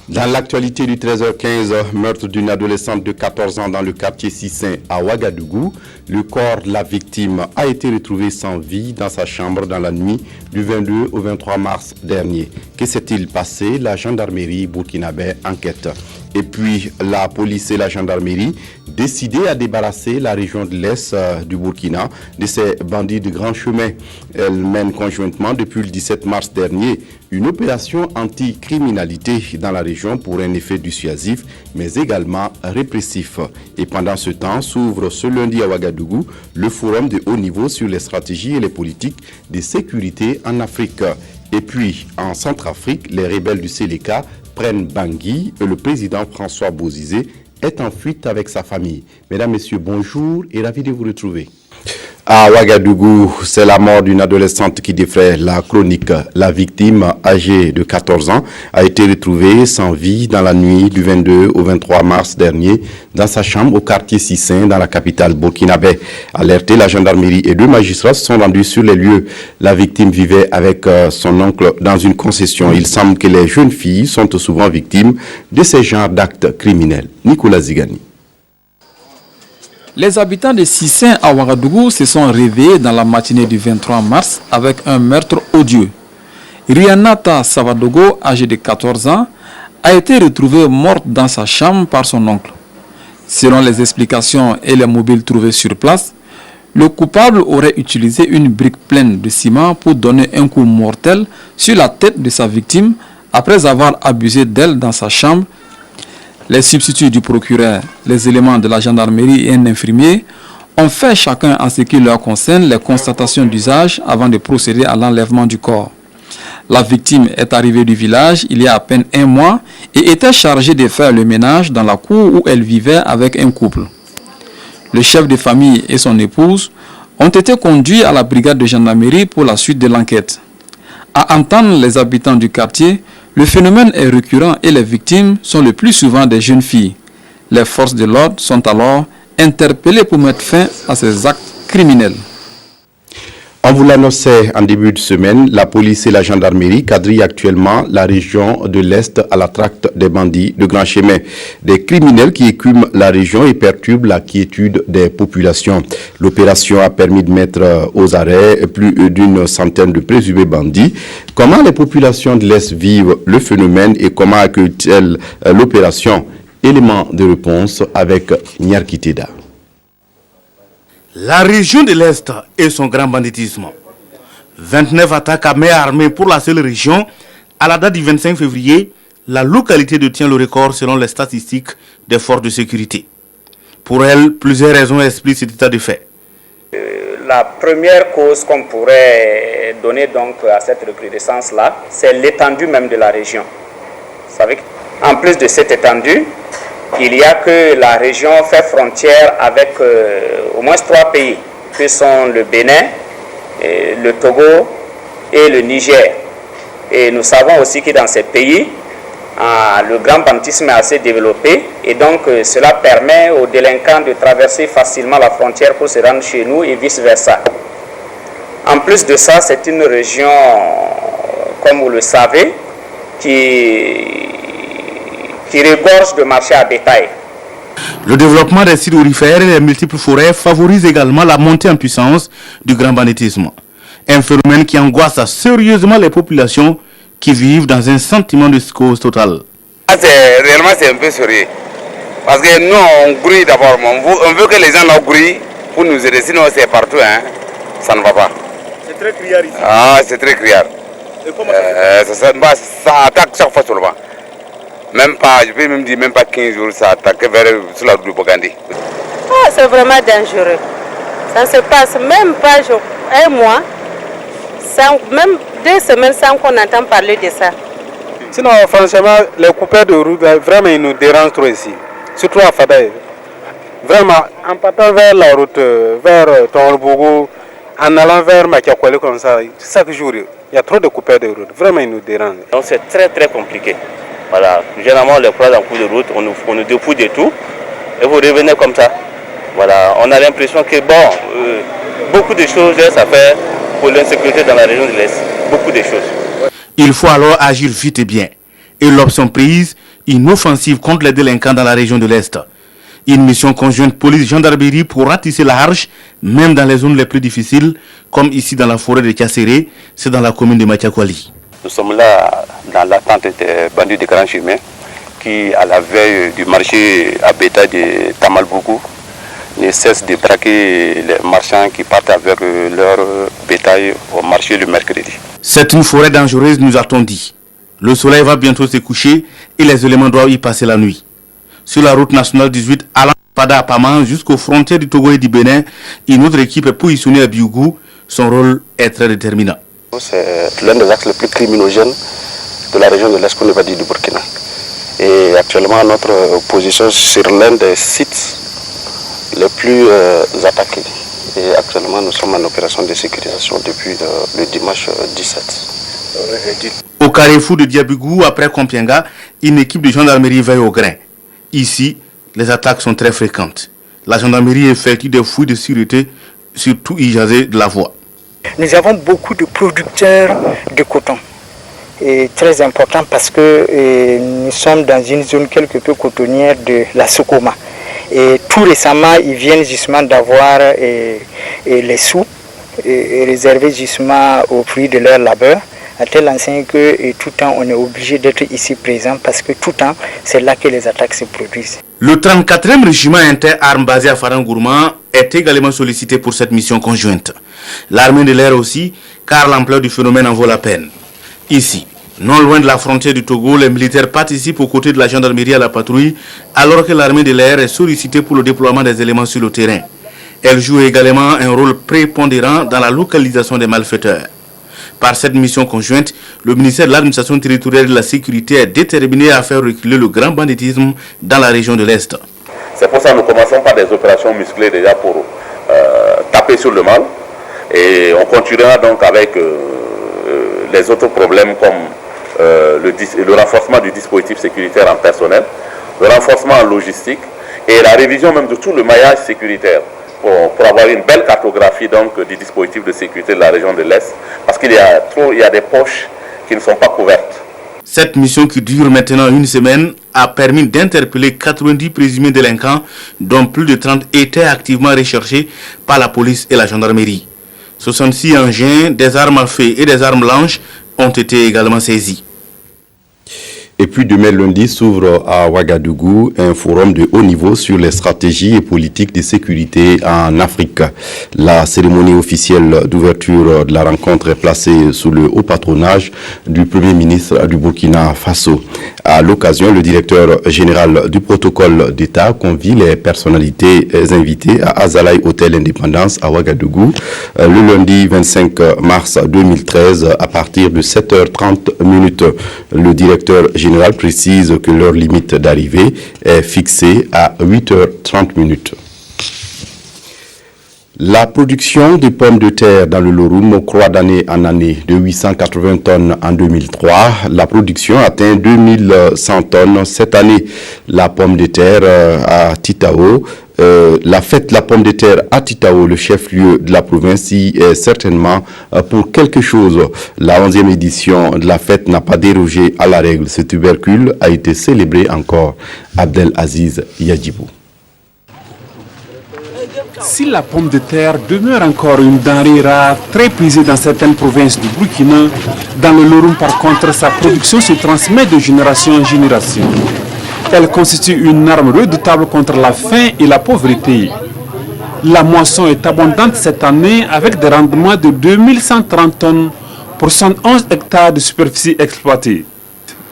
Dans l'actualité du 13h15, meurtre d'une adolescente de 14 ans dans le quartier Sissin à Ouagadougou. Le corps de la victime a été retrouvé sans vie dans sa chambre dans la nuit du 22 au 23 mars dernier. Que s'est-il passé? La gendarmerie burkinabé enquête. Et puis la police et la gendarmerie décidées à débarrasser la région de l'Est du Burkina de ces bandits de grand chemin. Elles mènent conjointement depuis le 17 mars dernier une opération anti-criminalité dans la région pour un effet dissuasif mais également répressif. Et pendant ce temps s'ouvre ce lundi à Ouagadougou le forum de haut niveau sur les stratégies et les politiques de sécurité en Afrique. Et puis en Centrafrique, les rebelles du Séléka prennent Bangui et le président François Bozizé est en fuite avec sa famille. Mesdames, Messieurs, bonjour et ravi de vous retrouver. À Ouagadougou, c'est la mort d'une adolescente qui défraie la chronique. La victime, âgée de 14 ans, a été retrouvée sans vie dans la nuit du 22 au 23 mars dernier dans sa chambre au quartier Sissin, dans la capitale burkinabé. Alertés, la gendarmerie et 2 magistrats se sont rendus sur les lieux. La victime vivait avec son oncle dans une concession. Il semble que les jeunes filles sont souvent victimes de ces genres d'actes criminels. Nicolas Zigani. Les habitants de Sissin à Ouagadougou se sont réveillés dans la matinée du 23 mars avec un meurtre odieux. Rianata Savadogo, âgée de 14 ans, a été retrouvée morte dans sa chambre par son oncle. Selon les explications et les mobiles trouvés sur place, le coupable aurait utilisé une brique pleine de ciment pour donner un coup mortel sur la tête de sa victime après avoir abusé d'elle dans sa chambre. Les substituts du procureur, les éléments de la gendarmerie et un infirmier ont fait chacun en ce qui leur concerne les constatations d'usage avant de procéder à l'enlèvement du corps. La victime est arrivée du village il y a à peine 1 mois et était chargée de faire le ménage dans la cour où elle vivait avec un couple. Le chef de famille et son épouse ont été conduits à la brigade de gendarmerie pour la suite de l'enquête. À entendre les habitants du quartier, le phénomène est récurrent et les victimes sont le plus souvent des jeunes filles. Les forces de l'ordre sont alors interpellées pour mettre fin à ces actes criminels. On vous l'annonçait en début de semaine, la police et la gendarmerie quadrillent actuellement la région de l'Est à la traque des bandits de grand chemin. Des criminels qui écument la région et perturbent la quiétude des populations. L'opération a permis de mettre aux arrêts plus d'une centaine de présumés bandits. Comment les populations de l'Est vivent le phénomène et comment accueillent-elles l'opération? Élément de réponse avec Nyarkiteda. La région de l'Est et son grand banditisme. 29 attaques à main armée pour la seule région. À la date du 25 février, la localité détient le record selon les statistiques des forces de sécurité. Pour elle, plusieurs raisons expliquent cet état de fait. La première cause qu'on pourrait donner donc à cette recrudescence-là, c'est l'étendue même de la région. Vous savez qu'en plus de cette étendue, il y a que la région fait frontière avec au moins 3 pays, que sont le Bénin, le Togo et le Niger. Et nous savons aussi que dans ces pays, le grand banditisme est assez développé et donc cela permet aux délinquants de traverser facilement la frontière pour se rendre chez nous et vice-versa. En plus de ça, c'est une région, comme vous le savez, qui regorge de marchés à bétail. Le développement des sites aurifères et les multiples forêts favorise également la montée en puissance du grand banditisme. Un phénomène qui angoisse sérieusement les populations qui vivent dans un sentiment de psychose totale. Réellement, c'est un peu sérieux. Parce que nous, on grouille d'abord. On veut que les gens nous grouillent pour nous aider. Sinon, c'est partout. Hein. Ça ne va pas. C'est très criard ici. Ah, c'est très criard. Et comment ça attaque chaque fois seulement. Même pas, je peux même dire, même pas 15 jours, ça attaque sur la route de Bogandi. Ah, c'est vraiment dangereux. Ça se passe même pas un mois, même 2 semaines sans qu'on entend parler de ça. Sinon, franchement, les coupeurs de route, vraiment, ils nous dérangent trop ici. Surtout à Fadaï. Vraiment, en partant vers la route, vers Tonbougou, en allant vers Makiakwale comme ça, chaque jour, il y a trop de coupeurs de route. Vraiment, ils nous dérangent. Donc c'est très très compliqué. Voilà. Généralement, les problèmes en cours de route, on nous dépouille de tout. Et vous revenez comme ça. Voilà. On a l'impression que beaucoup de choses restent à faire pour l'insécurité dans la région de l'Est. Beaucoup de choses. Il faut alors agir vite et bien. Et l'option prise, une offensive contre les délinquants dans la région de l'Est. Une mission conjointe police-gendarmerie pour ratisser la harche, même dans les zones les plus difficiles, comme ici dans la forêt de Kasséré, c'est dans la commune de Matiakwali. Nous sommes là dans l'attente des bandits de grand chemin qui, à la veille du marché à bétail de Tamalbougou, ne cessent de braquer les marchands qui partent avec leur bétail au marché le mercredi. C'est une forêt dangereuse, nous a-t-on dit. Le soleil va bientôt se coucher et les éléments doivent y passer la nuit. Sur la route nationale 18, allant Pada à Paman jusqu'aux frontières du Togo et du Bénin, une autre équipe est positionnée à Biougou. Son rôle est très déterminant. C'est l'un des axes les plus criminogènes de la région de l'Est qu'on va dire du Burkina. Et actuellement, notre position sur l'un des sites les plus attaqués. Et actuellement, nous sommes en opération de sécurisation depuis le dimanche 17. Au carrefour de Diabougou, après Kompienga, une équipe de gendarmerie veille au grain. Ici, les attaques sont très fréquentes. La gendarmerie effectue des fouilles de sûreté, surtout Ijazé de la voie. Nous avons beaucoup de producteurs de coton. Et très important parce que nous sommes dans une zone quelque peu cotonnière de la Sokoma. Et tout récemment, ils viennent justement d'avoir les sous réservés justement au prix de leur labeur, à tel enseigne que tout le temps on est obligé d'être ici présent parce que tout le temps c'est là que les attaques se produisent. Le 34e régiment inter-armes basé à Farangourma est également sollicité pour cette mission conjointe. L'armée de l'air aussi, car l'ampleur du phénomène en vaut la peine. Ici, non loin de la frontière du Togo, les militaires participent aux côtés de la gendarmerie à la patrouille, alors que l'armée de l'air est sollicitée pour le déploiement des éléments sur le terrain. Elle joue également un rôle prépondérant dans la localisation des malfaiteurs. Par cette mission conjointe, le ministère de l'Administration territoriale et de la Sécurité est déterminé à faire reculer le grand banditisme dans la région de l'Est. C'est pour ça que nous commençons par des opérations musclées déjà pour taper sur le mal. Et on continuera donc avec les autres problèmes comme le renforcement du dispositif sécuritaire en personnel, le renforcement en logistique et la révision même de tout le maillage sécuritaire. Pour avoir une belle cartographie donc, du dispositif de sécurité de la région de l'Est, parce qu'il y a des poches qui ne sont pas couvertes. Cette mission qui dure maintenant une semaine a permis d'interpeller 90 présumés délinquants, dont plus de 30 étaient activement recherchés par la police et la gendarmerie. 66 engins, des armes à feu et des armes blanches ont été également saisis. Et puis demain lundi s'ouvre à Ouagadougou un forum de haut niveau sur les stratégies et politiques de sécurité en Afrique. La cérémonie officielle d'ouverture de la rencontre est placée sous le haut patronage du Premier ministre du Burkina Faso. À l'occasion, le directeur général du protocole d'État convie les personnalités invitées à Azalaï Hôtel Indépendance à Ouagadougou le lundi 25 mars 2013 à partir de 7h30. Le directeur général précise que l'heure limite d'arrivée est fixée à 8h30. La production de pommes de terre dans le Loroum croît d'année en année de 880 tonnes en 2003. La production atteint 2100 tonnes cette année. La pomme de terre à Titao, la fête de la pomme de terre à Titao, le chef-lieu de la province, y est certainement pour quelque chose. La 11e édition de la fête n'a pas dérogé à la règle. Ce tubercule a été célébré encore. Abdelaziz Yadjibou. Si la pomme de terre demeure encore une denrée rare, très prisée dans certaines provinces du Burkina, dans le Loroum par contre, sa production se transmet de génération en génération. Elle constitue une arme redoutable contre la faim et la pauvreté. La moisson est abondante cette année avec des rendements de 2130 tonnes pour 111 hectares de superficie exploitée.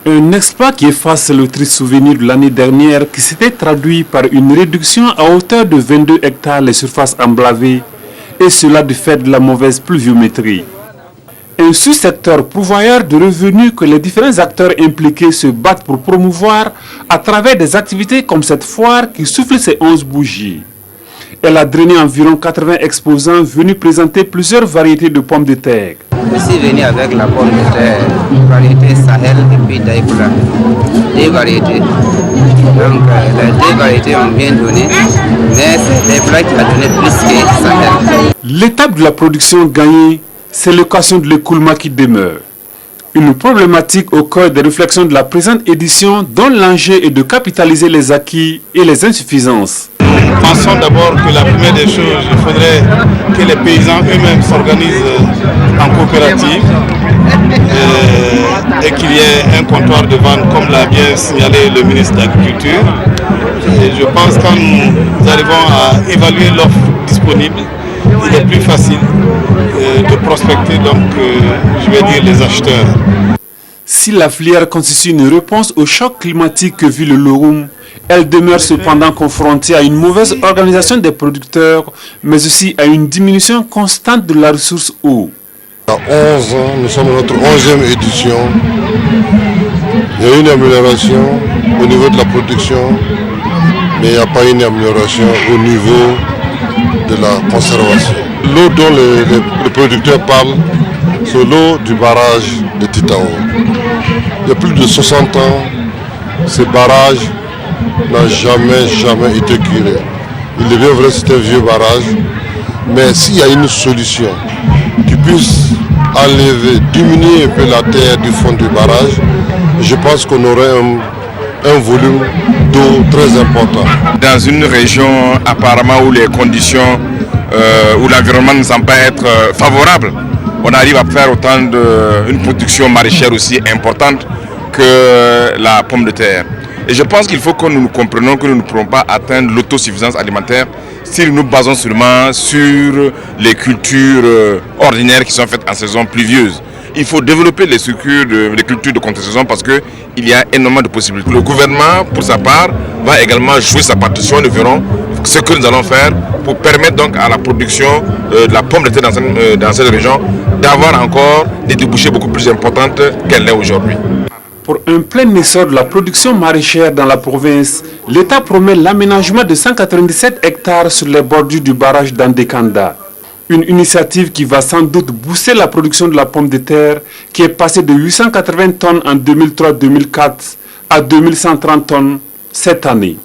Un exploit qui efface le triste souvenir de l'année dernière qui s'était traduit par une réduction à hauteur de 22 hectares les surfaces emblavées et cela du fait de la mauvaise pluviométrie. Un sous-secteur pourvoyeur de revenus que les différents acteurs impliqués se battent pour promouvoir à travers des activités comme cette foire qui souffle ses 11 bougies. Elle a drainé environ 80 exposants venus présenter plusieurs variétés de pommes de terre. Je suis venu avec la pomme de terre, variété Sahel et puis Daïkoula. Deux variétés. Donc les deux variétés ont bien donné, mais c'est Daïkoula qui a donné plus que Sahel. L'étape de la production gagnée, c'est l'équation de l'écoulement qui demeure. Une problématique au cœur des réflexions de la présente édition dont l'enjeu est de capitaliser les acquis et les insuffisances. Pensons d'abord que la première des choses, il faudrait que les paysans eux-mêmes s'organisent en coopérative et qu'il y ait un comptoir de vente comme l'a bien signalé le ministre de l'Agriculture. Et je pense que quand nous arrivons à évaluer l'offre disponible, il est plus facile de prospecter je vais dire les acheteurs. Si la filière constitue une réponse au choc climatique que vit le Loroum, elle demeure cependant confrontée à une mauvaise organisation des producteurs, mais aussi à une diminution constante de la ressource eau. À 11 ans, nous sommes à notre 11e édition. Il y a une amélioration au niveau de la production, mais il n'y a pas une amélioration au niveau de la conservation. L'eau dont les producteurs parlent, c'est l'eau du barrage de Titao. Il y a plus de 60 ans, ce barrage n'a jamais été curé. Il est bien vrai que c'est un vieux barrage, mais s'il y a une solution qui puisse enlever, diminuer un peu la terre du fond du barrage, je pense qu'on aurait un volume d'eau très important. Dans une région apparemment où les conditions, où l'environnement ne semble pas être favorable, on arrive à faire une production maraîchère aussi importante que la pomme de terre. Et je pense qu'il faut que nous comprenions que nous ne pourrons pas atteindre l'autosuffisance alimentaire si nous nous basons seulement sur les cultures ordinaires qui sont faites en saison pluvieuse. Il faut développer les cultures de contre-saison parce qu'il y a énormément de possibilités. Le gouvernement, pour sa part, va également jouer sa partition. Nous verrons ce que nous allons faire pour permettre donc à la production de la pomme de terre dans cette région d'avoir encore des débouchés beaucoup plus importantes qu'elle l'est aujourd'hui. Pour un plein essor de la production maraîchère dans la province, l'État promet l'aménagement de 197 hectares sur les bordures du barrage d'Andekanda. Une initiative qui va sans doute booster la production de la pomme de terre qui est passée de 880 tonnes en 2003-2004 à 2130 tonnes cette année.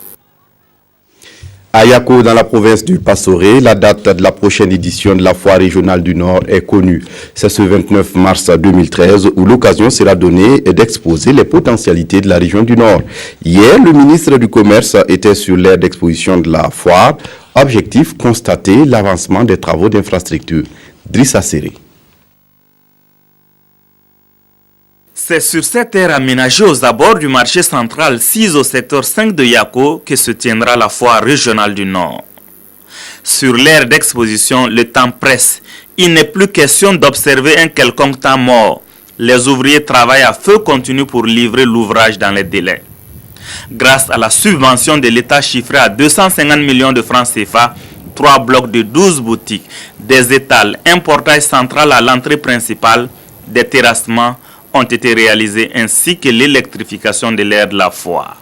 À Yako, dans la province du Passoré, la date de la prochaine édition de la foire régionale du Nord est connue. C'est ce 29 mars 2013 où l'occasion sera donnée d'exposer les potentialités de la région du Nord. Hier, le ministre du Commerce était sur l'aire d'exposition de la foire. Objectif, constater l'avancement des travaux d'infrastructure. Drissa Seré. C'est sur cette aire aménagée aux abords du marché central 6 au secteur 5 de Yako que se tiendra la foire régionale du Nord. Sur l'aire d'exposition, le temps presse. Il n'est plus question d'observer un quelconque temps mort. Les ouvriers travaillent à feu continu pour livrer l'ouvrage dans les délais. Grâce à la subvention de l'État chiffrée à 250 millions de francs CFA, 3 blocs de 12 boutiques, des étals, un portail central à l'entrée principale, des terrassements ont été réalisés ainsi que l'électrification de l'aire de la foire.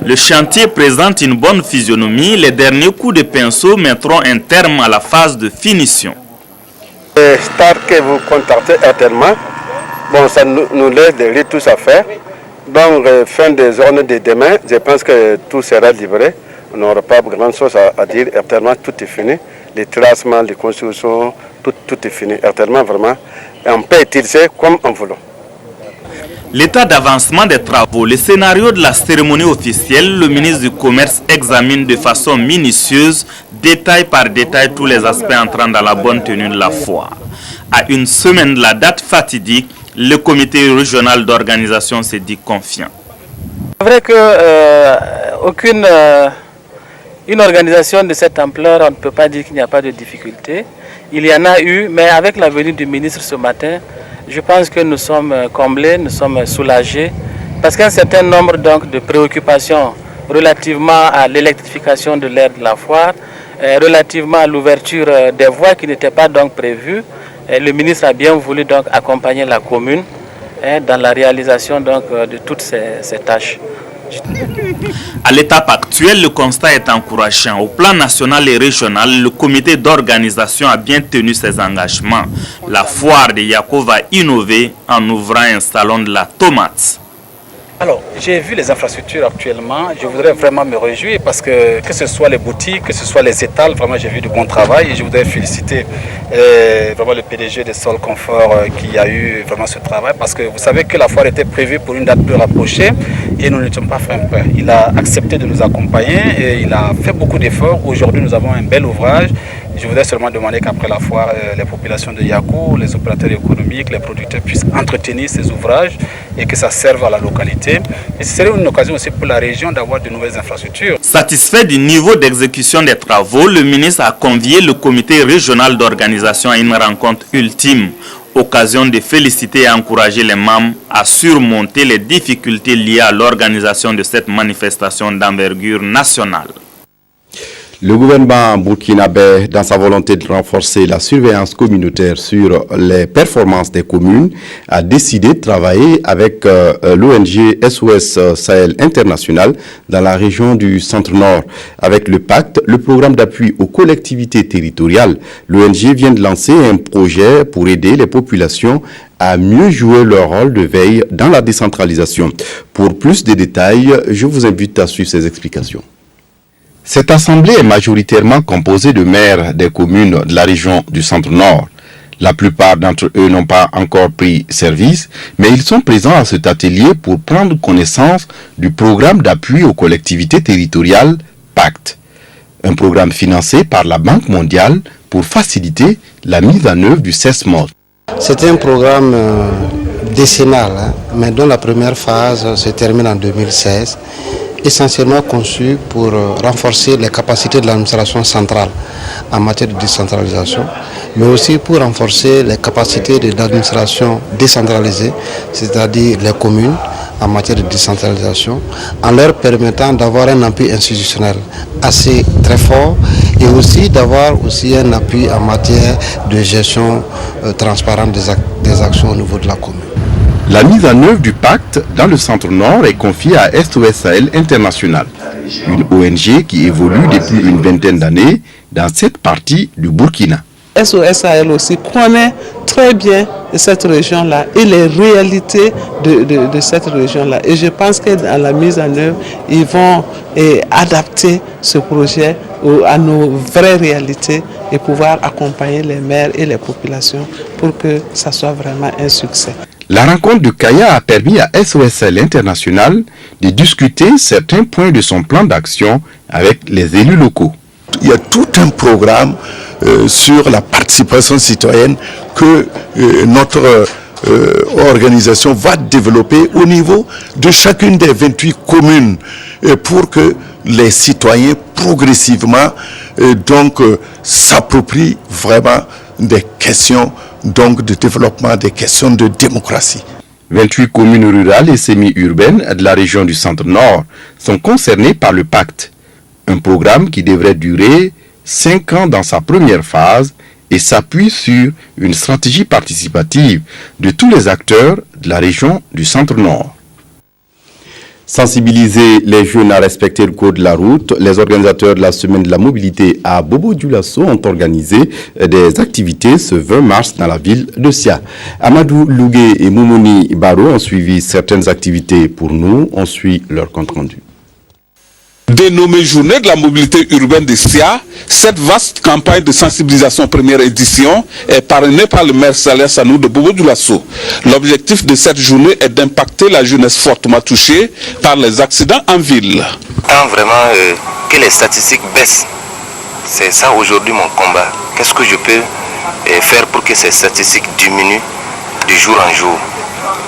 Le chantier présente une bonne physionomie. Les derniers coups de pinceau mettront un terme à la phase de finition. Le start que vous contactez actuellement, ça nous laisse des retouches à faire. Donc, fin des journées de demain, je pense que tout sera livré. On n'aura pas grand chose à dire. Actuellement, tout est fini. Les tracements, les constructions, tout est fini. Actuellement, vraiment, on peut utiliser comme on veut. L'état d'avancement des travaux, le scénario de la cérémonie officielle, le ministre du Commerce examine de façon minutieuse, détail par détail, tous les aspects entrant dans la bonne tenue de la foire. À une semaine de la date fatidique, le comité régional d'organisation s'est dit confiant. C'est vrai qu'aucune une organisation de cette ampleur, on ne peut pas dire qu'il n'y a pas de difficultés. Il y en a eu, mais avec la venue du ministre ce matin, je pense que nous sommes comblés, nous sommes soulagés, parce qu'un certain nombre donc, de préoccupations relativement à l'électrification de l'aire de la foire, relativement à l'ouverture des voies qui n'étaient pas donc prévues, le ministre a bien voulu donc accompagner la commune dans la réalisation donc de toutes ces tâches. À l'étape actuelle, le constat est encourageant. Au plan national et régional, le comité d'organisation a bien tenu ses engagements. La foire de Yako va innover en ouvrant un salon de la tomate. Alors, j'ai vu les infrastructures actuellement, je voudrais vraiment me réjouir parce que ce soit les boutiques, que ce soit les étals, vraiment j'ai vu du bon travail et je voudrais féliciter vraiment le PDG de Sol Confort qui a eu vraiment ce travail parce que vous savez que la foire était prévue pour une date peu rapprochée et nous ne sommes pas fait peur. Il a accepté de nous accompagner et il a fait beaucoup d'efforts. Aujourd'hui, nous avons un bel ouvrage. Je voudrais seulement demander qu'après la foire, les populations de Yako, les opérateurs économiques, les producteurs puissent entretenir ces ouvrages et que ça serve à la localité. Et ce serait une occasion aussi pour la région d'avoir de nouvelles infrastructures. Satisfait du niveau d'exécution des travaux, le ministre a convié le comité régional d'organisation à une rencontre ultime. Occasion de féliciter et encourager les membres à surmonter les difficultés liées à l'organisation de cette manifestation d'envergure nationale. Le gouvernement burkinabé, dans sa volonté de renforcer la surveillance communautaire sur les performances des communes, a décidé de travailler avec l'ONG SOS Sahel International dans la région du Centre-Nord. Avec le pacte, le programme d'appui aux collectivités territoriales, l'ONG vient de lancer un projet pour aider les populations à mieux jouer leur rôle de veille dans la décentralisation. Pour plus de détails, je vous invite à suivre ces explications. Cette assemblée est majoritairement composée de maires des communes de la région du Centre-Nord. La plupart d'entre eux n'ont pas encore pris service, mais ils sont présents à cet atelier pour prendre connaissance du programme d'appui aux collectivités territoriales PACT, un programme financé par la Banque mondiale pour faciliter la mise en œuvre du CESMOD. C'est un programme décennal, mais dont la première phase se termine en 2016. Essentiellement conçu pour renforcer les capacités de l'administration centrale en matière de décentralisation, mais aussi pour renforcer les capacités de l'administration décentralisée, c'est-à-dire les communes en matière de décentralisation, en leur permettant d'avoir un appui institutionnel assez très fort et aussi d'avoir aussi un appui en matière de gestion transparente des actions au niveau de la commune. La mise en œuvre du pacte dans le Centre-Nord est confiée à SOS Sahel International, une ONG qui évolue depuis une vingtaine d'années dans cette partie du Burkina. SOS Sahel aussi connaît très bien cette région-là et les réalités de cette région-là. Et je pense que dans la mise en œuvre, ils vont adapter ce projet à nos vraies réalités et pouvoir accompagner les maires et les populations pour que ça soit vraiment un succès. La rencontre de Kaya a permis à SOS Sahel International de discuter certains points de son plan d'action avec les élus locaux. Il y a tout un programme sur la participation citoyenne que notre organisation va développer au niveau de chacune des 28 communes pour que les citoyens progressivement s'approprient vraiment des questions donc de développement, des questions de démocratie. 28 communes rurales et semi-urbaines de la région du Centre-Nord sont concernées par le pacte, un programme qui devrait durer 5 ans dans sa première phase et s'appuie sur une stratégie participative de tous les acteurs de la région du Centre-Nord. Sensibiliser les jeunes à respecter le code de la route, les organisateurs de la semaine de la mobilité à Bobo-Dioulasso ont organisé des activités ce 20 mars dans la ville de Sia. Amadou Lougué et Moumouni Baro ont suivi certaines activités pour nous. On suit leur compte rendu. Dénommée Journée de la mobilité urbaine de Sia, cette vaste campagne de sensibilisation première édition est parrainée par le maire Saleh Sanou de Bobo-Dioulasso. L'objectif de cette journée est d'impacter la jeunesse fortement touchée par les accidents en ville. Vraiment que les statistiques baissent, c'est ça aujourd'hui mon combat. Qu'est-ce que je peux faire pour que ces statistiques diminuent de jour en jour?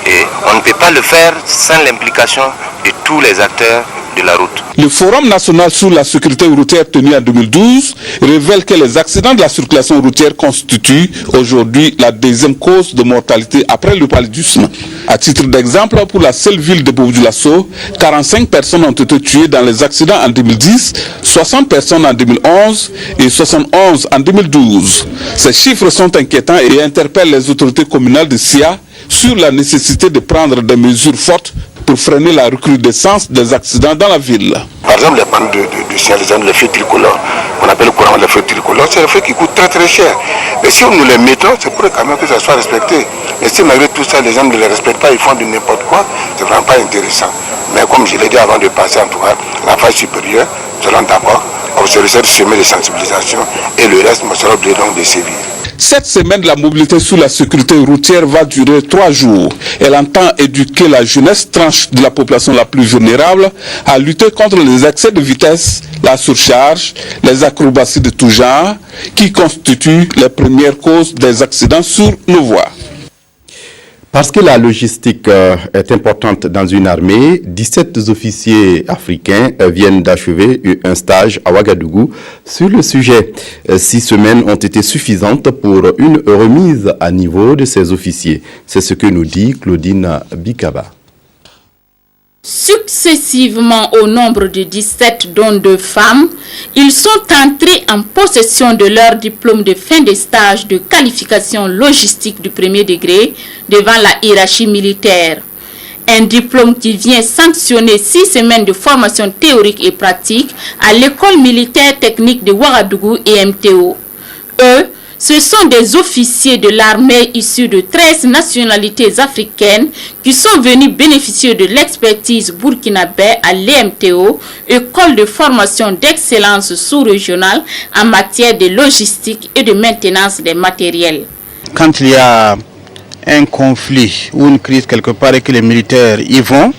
Et on ne peut pas le faire sans l'implication de tous les acteurs de la route. Le Forum national sur la sécurité routière tenu en 2012 révèle que les accidents de la circulation routière constituent aujourd'hui la deuxième cause de mortalité après le paludisme. À titre d'exemple, pour la seule ville de Bobo-Dioulasso, 45 personnes ont été tuées dans les accidents en 2010, 60 personnes en 2011 et 71 en 2012. Ces chiffres sont inquiétants et interpellent les autorités communales de SIA sur la nécessité de prendre des mesures fortes pour freiner la recrudescence des accidents dans la ville. Par exemple, les panneaux de signalisation, les feux tricolores, on appelle couramment les feux tricolores, c'est des feux qui coûtent très très cher. Et si nous les mettons, c'est pour quand même que ça soit respecté. Et si malgré tout ça, les gens ne les respectent pas, ils font du n'importe quoi, c'est vraiment pas intéressant. Mais comme je l'ai dit avant de passer en tout cas, la phase supérieure, nous allons d'abord observer ce chemin de sensibilisation et le reste, nous serons obligés donc de sévir. Cette semaine, la mobilité sur la sécurité routière va durer 3 jours. Elle entend éduquer la jeunesse tranche de la population la plus vulnérable à lutter contre les excès de vitesse, la surcharge, les acrobaties de tout genre qui constituent les premières causes des accidents sur nos voies. Parce que la logistique est importante dans une armée, 17 officiers africains viennent d'achever un stage à Ouagadougou sur le sujet. 6 semaines ont été suffisantes pour une remise à niveau de ces officiers. C'est ce que nous dit Claudine Bikaba. Successivement au nombre de 17 dont 2 femmes, ils sont entrés en possession de leur diplôme de fin de stage de qualification logistique du premier degré devant la hiérarchie militaire. Un diplôme qui vient sanctionner 6 semaines de formation théorique et pratique à l'école militaire technique de Ouagadougou et MTO. Eux, ce sont des officiers de l'armée issus de 13 nationalités africaines qui sont venus bénéficier de l'expertise burkinabé à l'EMTO, école de formation d'excellence sous-régionale en matière de logistique et de maintenance des matériels. Quand il y a un conflit ou une crise quelque part et que les militaires y vont,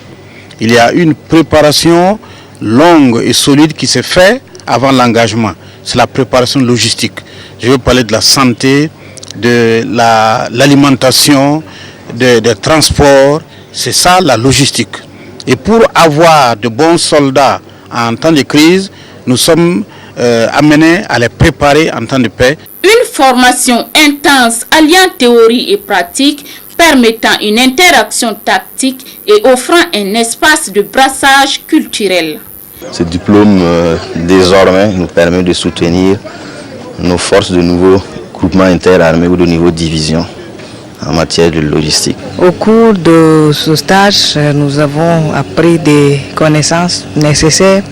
il y a une préparation longue et solide qui se fait avant l'engagement. C'est la préparation logistique. Je veux parler de la santé, de l'alimentation, des transports. C'est ça la logistique. Et pour avoir de bons soldats en temps de crise, nous sommes amenés à les préparer en temps de paix. Une formation intense alliant théorie et pratique permettant une interaction tactique et offrant un espace de brassage culturel. Ce diplôme désormais nous permet de soutenir nos forces de nouveau groupement interarmé ou de niveau division en matière de logistique. Au cours de ce stage, nous avons appris des connaissances nécessaires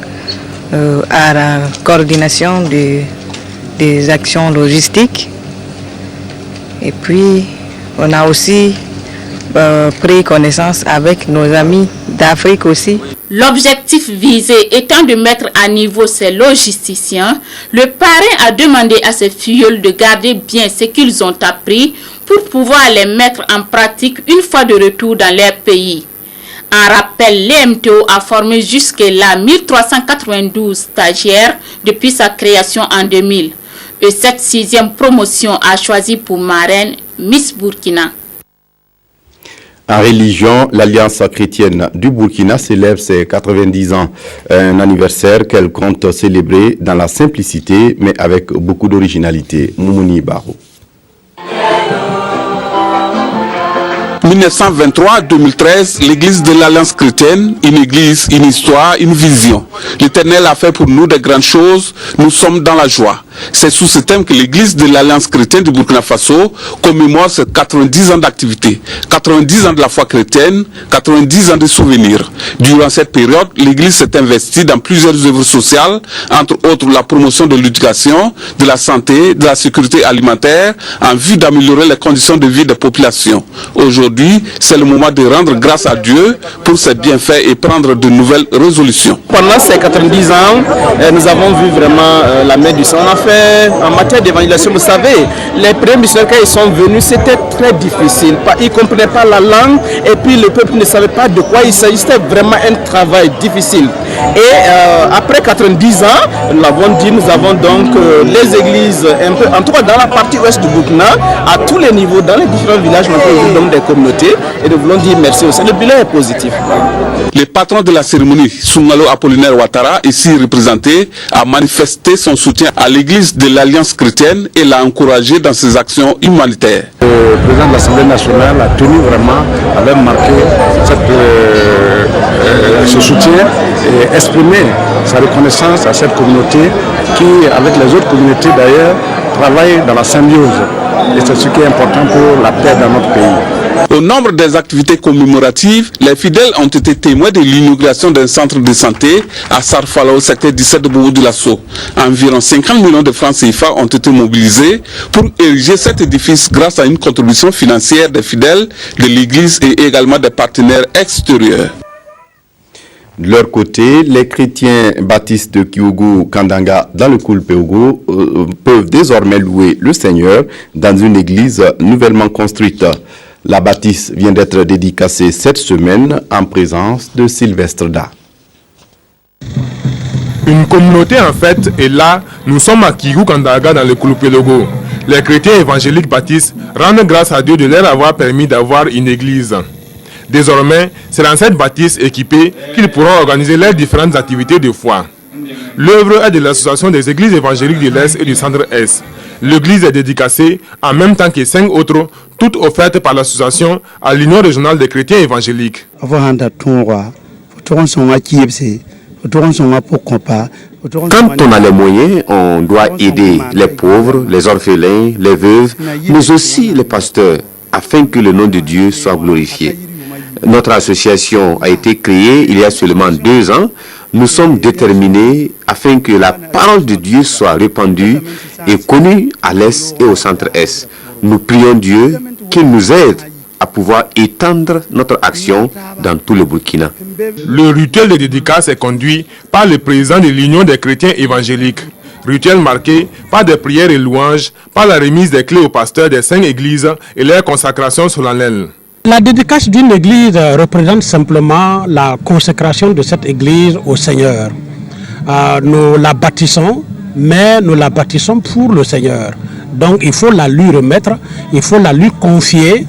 à la coordination des actions logistiques. Et puis, on a aussi pris connaissance avec nos amis d'Afrique aussi. L'objectif visé étant de mettre à niveau ces logisticiens, le parrain a demandé à ses filleuls de garder bien ce qu'ils ont appris pour pouvoir les mettre en pratique une fois de retour dans leur pays. En rappel, l'EMTO a formé jusque-là 1392 stagiaires depuis sa création en 2000. Et cette 6e promotion a choisi pour marraine Miss Burkina. En religion, l'Alliance chrétienne du Burkina célèbre ses 90 ans, un anniversaire qu'elle compte célébrer dans la simplicité mais avec beaucoup d'originalité. Moumouni Barou. 1923-2013, l'église de l'Alliance chrétienne, une église, une histoire, une vision. L'Éternel a fait pour nous de grandes choses, nous sommes dans la joie. C'est sous ce thème que l'église de l'Alliance chrétienne du Burkina Faso commémore ses 90 ans d'activité, 90 ans de la foi chrétienne, 90 ans de souvenirs. Durant cette période, l'église s'est investie dans plusieurs œuvres sociales, entre autres la promotion de l'éducation, de la santé, de la sécurité alimentaire, en vue d'améliorer les conditions de vie des populations. Aujourd'hui, c'est le moment de rendre grâce à Dieu pour ses bienfaits et prendre de nouvelles résolutions. Pendant ces 90 ans, nous avons vu vraiment la main du Seigneur. On a fait en matière d'évangélisation, vous savez, les premiers missionnaires quand ils sont venus, c'était très difficile. Ils ne comprenaient pas la langue et puis le peuple ne savait pas de quoi il s'agissait. Vraiment un travail difficile. Et après 90 ans, nous l'avons dit, nous avons donc les églises, un peu, en tout cas dans la partie ouest du Burkina, à tous les niveaux, dans les différents villages, nous avons donc des communautés et nous voulons dire merci aussi. Le bilan est positif. Le patron de la cérémonie, Soumalo Apollinaire Ouattara, ici représenté, a manifesté son soutien à l'église de l'Alliance chrétienne et l'a encouragé dans ses actions humanitaires. Le président de l'Assemblée nationale a tenu vraiment à leur marquer ce soutien et exprimer sa reconnaissance à cette communauté qui, avec les autres communautés d'ailleurs, travaille dans la symbiose. Et c'est ce qui est important pour la paix dans notre pays. Au nombre des activités commémoratives, les fidèles ont été témoins de l'inauguration d'un centre de santé à Sarfala, au secteur 17 de Bobo-Dioulasso. Environ 50 millions de francs CFA ont été mobilisés pour ériger cet édifice grâce à une contribution financière des fidèles de l'église et également des partenaires extérieurs. De leur côté, les chrétiens baptistes de Kyogo Kandanga dans le Koulpéogo peuvent désormais louer le Seigneur dans une église nouvellement construite. La bâtisse vient d'être dédicacée cette semaine en présence de Sylvestre Da. Une communauté en fait est là. Nous sommes à Kyogo Kandanga dans le Koulpéogo. Les chrétiens évangéliques baptistes rendent grâce à Dieu de leur avoir permis d'avoir une église. Désormais, c'est dans cette bâtisse équipée qu'ils pourront organiser leurs différentes activités de foi. L'œuvre est de l'association des églises évangéliques de l'Est et du Centre-Est. L'église est dédicacée en même temps que 5 autres, toutes offertes par l'association à l'Union régionale des chrétiens évangéliques. Quand on a les moyens, on doit aider les pauvres, les orphelins, les veuves, mais aussi les pasteurs, afin que le nom de Dieu soit glorifié. Notre association a été créée il y a seulement 2 ans. Nous sommes déterminés afin que la parole de Dieu soit répandue et connue à l'Est et au Centre-Est. Nous prions Dieu qu'il nous aide à pouvoir étendre notre action dans tout le Burkina. Le rituel de dédicace est conduit par le président de l'Union des chrétiens évangéliques. Rituel marqué par des prières et louanges, par la remise des clés aux pasteurs des 5 églises et leur consacration solennelle. La dédicace d'une église représente simplement la consécration de cette église au Seigneur. Nous la bâtissons, mais nous la bâtissons pour le Seigneur. Donc il faut la lui remettre, il faut la lui confier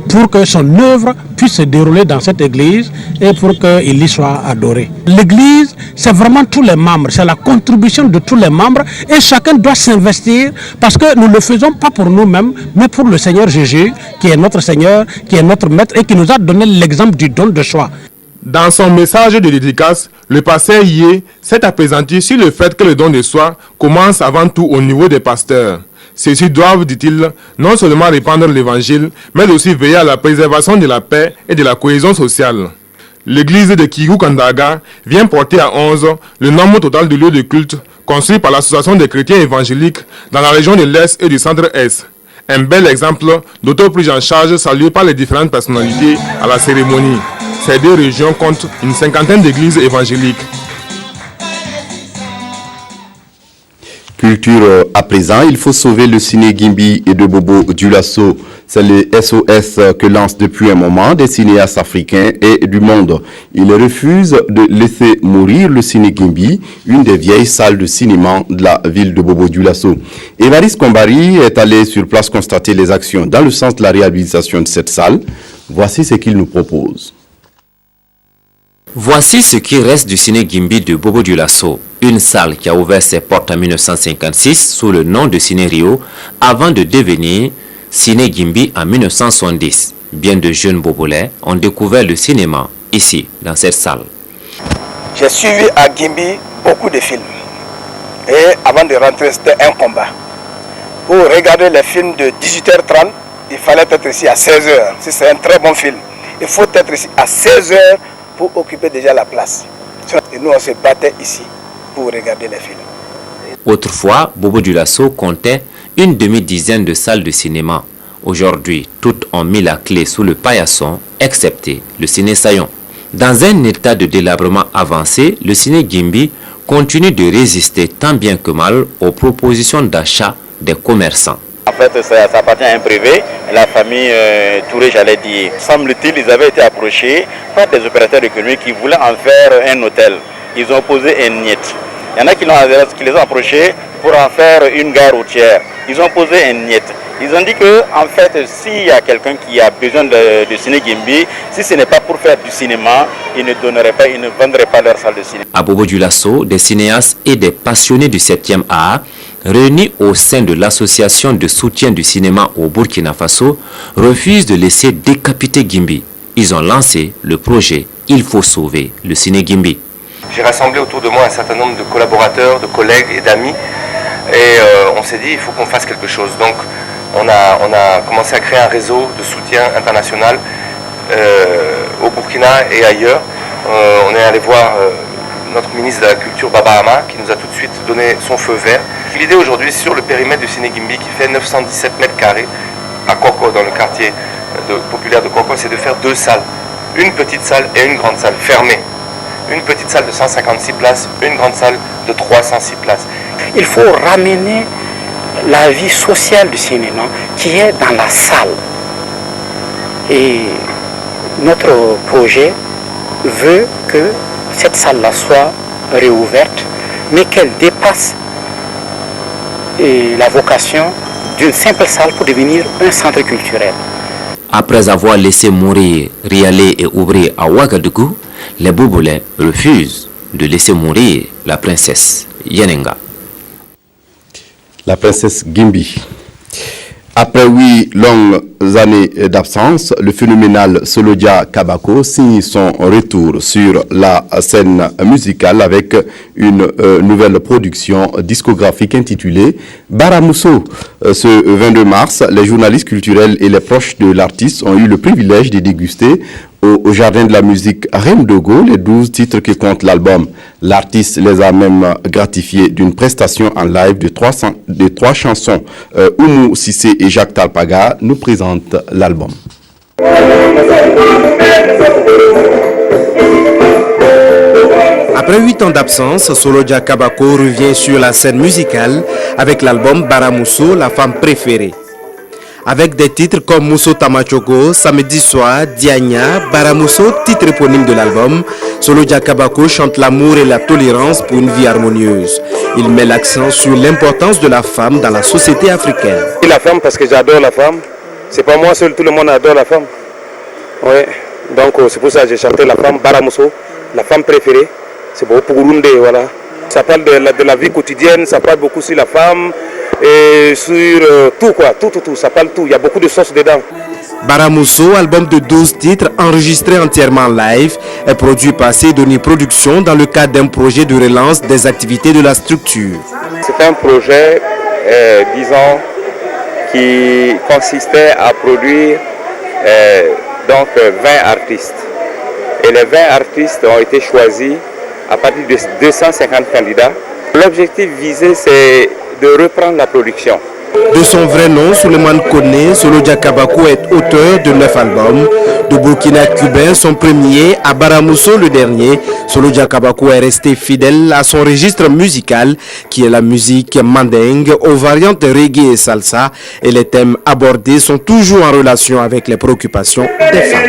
pour que son œuvre puisse se dérouler dans cette église et pour qu'il y soit adoré. L'église, c'est vraiment tous les membres, c'est la contribution de tous les membres et chacun doit s'investir parce que nous ne le faisons pas pour nous-mêmes, mais pour le Seigneur Jésus, qui est notre Seigneur, qui est notre Maître et qui nous a donné l'exemple du don de soi. Dans son message de dédicace, le pasteur Yé s'est apaisanti sur le fait que le don de soi commence avant tout au niveau des pasteurs. Ceux-ci doivent, dit-il, non seulement répandre l'évangile, mais aussi veiller à la préservation de la paix et de la cohésion sociale. L'église de Kyogo Kandaga vient porter à 11 le nombre total de lieux de culte construits par l'association des chrétiens évangéliques dans la région de l'Est et du Centre-Est. Un bel exemple d'autoprise en charge salué par les différentes personnalités à la cérémonie. Ces 2 régions comptent une 50aine d'églises évangéliques. Culture à présent, il faut sauver le ciné Gimbi et de Bobo-Dioulasso. C'est le SOS que lancent depuis un moment des cinéastes africains et du monde. Ils refusent de laisser mourir le ciné Gimbi, une des vieilles salles de cinéma de la ville de Bobo-Dioulasso. Évariste Kombari est allé sur place constater les actions dans le sens de la réhabilitation de cette salle. Voici ce qu'il nous propose. Voici ce qui reste du ciné Gimbi de Bobo-Dioulasso, une salle qui a ouvert ses portes en 1956 sous le nom de Ciné Rio avant de devenir Ciné Gimbi en 1970. Bien de jeunes Bobolais ont découvert le cinéma ici, dans cette salle. J'ai suivi à Gimbi beaucoup de films et avant de rentrer c'était un combat. Pour regarder les films de 18h30, il fallait être ici à 16h. Si c'est un très bon film, il faut être ici à 16h pour occuper déjà la place. Et nous, on se battait ici pour regarder les films. Autrefois, Bobo-Dioulasso comptait une demi-dizaine de salles de cinéma. Aujourd'hui, toutes ont mis la clé sous le paillasson, excepté le ciné Sayon. Dans un état de délabrement avancé, le ciné Gimbi continue de résister tant bien que mal aux propositions d'achat des commerçants. En fait, ça appartient à un privé, la famille Touré, j'allais dire. Semble-t-il, ils avaient été approchés par des opérateurs économiques qui voulaient en faire un hôtel. Ils ont posé un niet. Il y en a qui les ont approchés pour en faire une gare routière. Ils ont posé un niet. Ils ont dit que, en fait, s'il y a quelqu'un qui a besoin de ciné Gimbi, si ce n'est pas pour faire du cinéma, ils ne vendraient pas leur salle de cinéma. À Bobo-Dioulasso, des cinéastes et des passionnés du 7e art, réunis au sein de l'association de soutien du cinéma au Burkina Faso, refusent de laisser décapiter Gimbi. Ils ont lancé le projet « Il faut sauver le ciné Gimbi ». J'ai rassemblé autour de moi un certain nombre de collaborateurs, de collègues et d'amis, et on s'est dit il faut qu'on fasse quelque chose. Donc on a commencé à créer un réseau de soutien international au Burkina et ailleurs. On est allé voir notre ministre de la Culture, Baba Ama, qui nous a tout de suite donné son feu vert. L'idée aujourd'hui sur le périmètre du ciné Gimbi, qui fait 917 mètres carrés à Koko, dans le quartier populaire de Koko, c'est de faire 2 salles. Une petite salle et une grande salle fermée. Une petite salle de 156 places, une grande salle de 306 places. Il faut ramener la vie sociale du cinéma qui est dans la salle. Et notre projet veut que cette salle-là soit réouverte, mais qu'elle dépasse la vocation d'une simple salle pour devenir un centre culturel. Après avoir laissé mourir Rialé et Oubri à Ouagadougou, les Bouboulais refusent de laisser mourir la princesse Yenenga. La princesse Gimbi. Après 8 longues années d'absence, le phénoménal Solodia Kabako signe son retour sur la scène musicale avec une nouvelle production discographique intitulée Baramousso. Ce 22 mars, les journalistes culturels et les proches de l'artiste ont eu le privilège de déguster au Jardin de la musique Remdogo les 12 titres qui comptent l'album. L'artiste les a même gratifiés d'une prestation en live de 3 chansons. Oumou Sissé et Jacques Talpaga nous présentent l'album. Après 8 ans d'absence, Solodia Kabako revient sur la scène musicale avec l'album Baramousso, la femme préférée. Avec des titres comme Mousso Tamachoko, Samedi Soir, Diagna, Baramousso, titre éponyme de l'album, Solodia Kabako chante l'amour et la tolérance pour une vie harmonieuse. Il met l'accent sur l'importance de la femme dans la société africaine. La femme parce que j'adore la femme. C'est pas moi seul, tout le monde adore la femme. Ouais. Donc c'est pour ça que j'ai chanté la femme Baramousso, la femme préférée. C'est pour Pugurunde, voilà. Ça parle de la vie quotidienne, ça parle beaucoup sur la femme et sur tout quoi, tout, ça parle tout. Il y a beaucoup de sauce dedans. Baramousso, album de 12 titres enregistré entièrement live, est produit par Cédoni Productions dans le cadre d'un projet de relance des activités de la structure. C'est un projet, disons, qui consistait à produire donc 20 artistes. Et les 20 artistes ont été choisis à partir de 250 candidats. L'objectif visé, c'est de reprendre la production. De son vrai nom, Souleymane Koné, Solodia Kabako est auteur de 9 albums. De Burkina cubain, son premier, à Baramousso le dernier, Solodia Kabako est resté fidèle à son registre musical qui est la musique mandingue aux variantes reggae et salsa, et les thèmes abordés sont toujours en relation avec les préoccupations des femmes.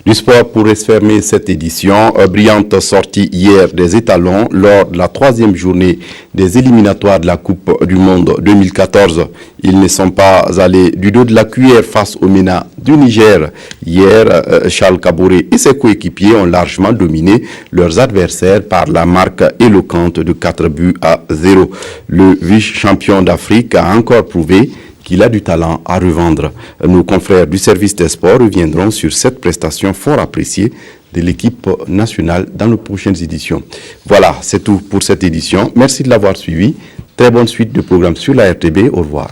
Du sport pour fermer cette édition, brillante sortie hier des étalons lors de la 3e journée des éliminatoires de la Coupe du Monde 2014. Ils ne sont pas allés du dos de la cuillère face au MENA du Niger. Hier, Charles Kabouré et ses coéquipiers ont largement dominé leurs adversaires par la marque éloquente de 4-0. Le vice-champion d'Afrique a encore prouvé qu'il a du talent à revendre. Nos confrères du service des sports reviendront sur cette prestation fort appréciée de l'équipe nationale dans nos prochaines éditions. Voilà, c'est tout pour cette édition. Merci de l'avoir suivi. Très bonne suite de programmes sur la RTB. Au revoir.